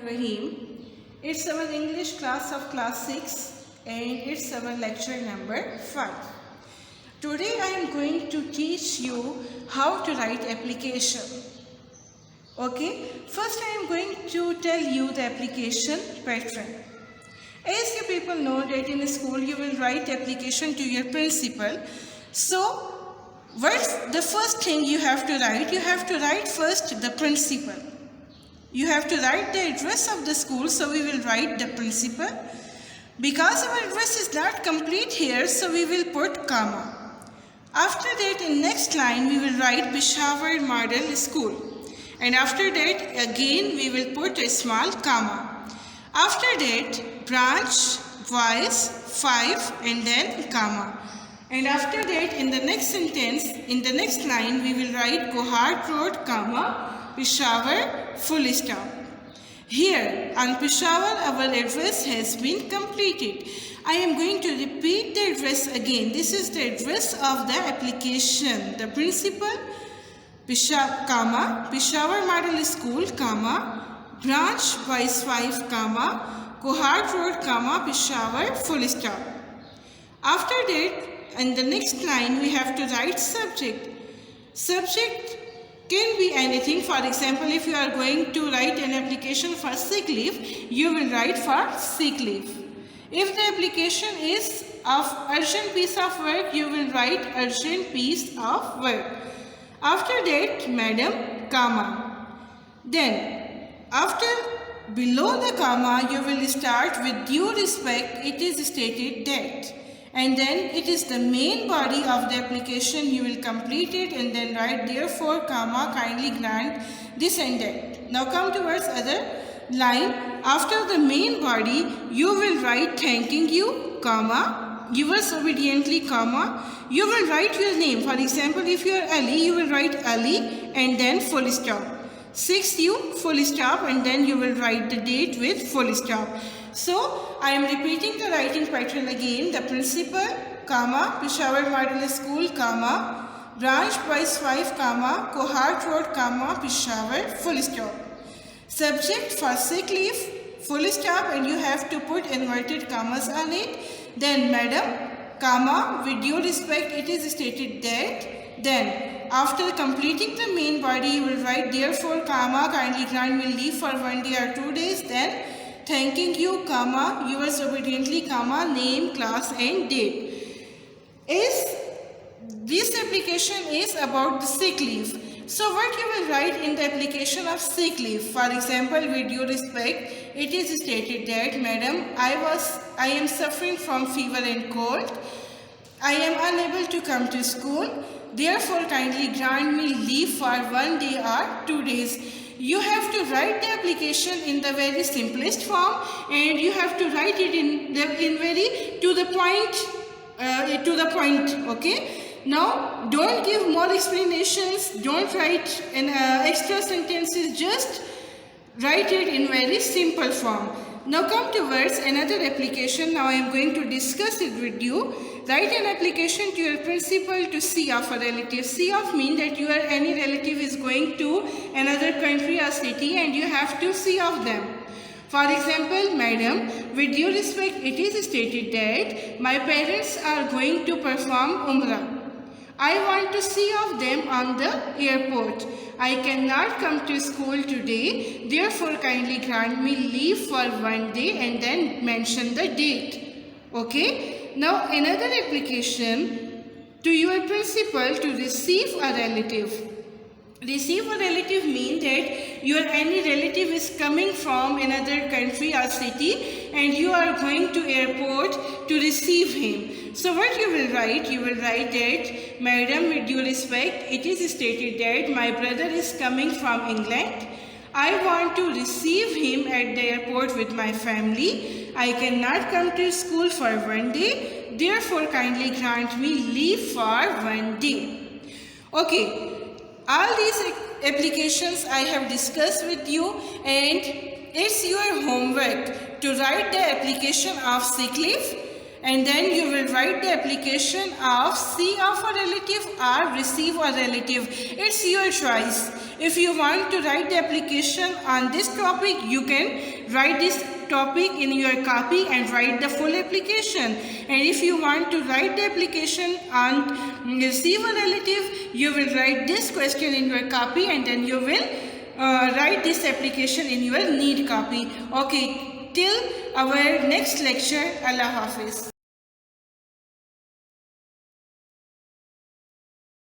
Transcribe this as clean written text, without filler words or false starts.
Rahim. It's our English class of class 6 and it's our lecture number 5. Today I am going to teach you how to write application. Okay, first I am going to tell you the application pattern. As you people know that in school you will write application to your principal. So what's the first thing you have to write? You have to write first the principal. You have to write the address of the school, so we will write the principal. Because our address is not complete here, so we will put comma. After that, in next line, we will write Peshawar Model School. And after that, again, we will put a small comma. After that, branch, voice, 5, and then comma. And after that, in the next sentence, in the next line, we will write Kohat Road, comma, Peshawar, full stop. Here on Peshawar, our address has been completed. I am going to repeat the address again. This is the address of the application. The principal, comma, Peshawar Model School, comma, branch, voice 5, comma, Kohat Road, comma, Peshawar, full stop. After that, in the next line, we have to write subject. Subject can be anything. For example, if you are going to write an application for sick leave, you will write for sick leave. If the application is of urgent piece of work, you will write urgent piece of work. After that, madam, comma. Then, after below the comma, you will start with due respect, it is stated that. And then it is the main body of the application. You will complete it and then write therefore, comma, kindly grant this and that. Now come towards other line. After the main body, you will write thanking you, comma, yours obediently, comma. You will write your name. For example, if you are Ali, you will write Ali and then full stop. 6th you, full stop, and then you will write the date with full stop. So, I am repeating the writing pattern again. The principal, comma, Peshawar Model School, comma, branch, voice 5, comma, Kohat Road, comma, Peshawar, full stop. Subject for sick leave, full stop, and you have to put inverted commas on it. Then, madam, comma, with due respect, it is stated that. Then, after completing the main body, you will write therefore, comma, kindly grant me leave for 1 day or 2 days. Then, thanking you, comma, yours obediently, comma, name, class and date. This application is about the sick leave. So what you will write in the application of sick leave? For example, with due respect, it is stated that, madam, I am suffering from fever and cold. I am unable to come to school. Therefore, kindly grant me leave for 1 day or 2 days. You have to write the application in the very simplest form, and you have to write it in very to the point. Okay. Now, don't give more explanations. Don't write extra sentences. Just write it in very simple form. Now come towards another application. Now I am going to discuss it with you. Write an application to your principal to see of a relative. See of mean that any relative is going to another country or city and you have to see of them. For example, madam, with due respect, it is stated that my parents are going to perform Umrah. I want to see of them on the airport. I cannot come to school today. Therefore, kindly grant me leave for 1 day and then mention the date. Okay. Now, another application to your principal to receive a relative. Receive a relative means that any relative is coming from another country or city and you are going to airport to receive him. So what you will write? You will write that, madam, with due respect, it is stated that my brother is coming from England. I want to receive him at the airport with my family. I cannot come to school for 1 day. Therefore, kindly grant me leave for 1 day. Okay. All these applications I have discussed with you, and it's your homework to write the application of sick leave and then you will write the application of see of a relative or receive a relative. It's your choice. If you want to write the application on this topic, you can write this topic in your copy and write the full application. And if you want to write the application on receive a relative, you will write this question in your copy and then you will write this application in your need copy. Okay, till our next lecture. Allah Hafiz.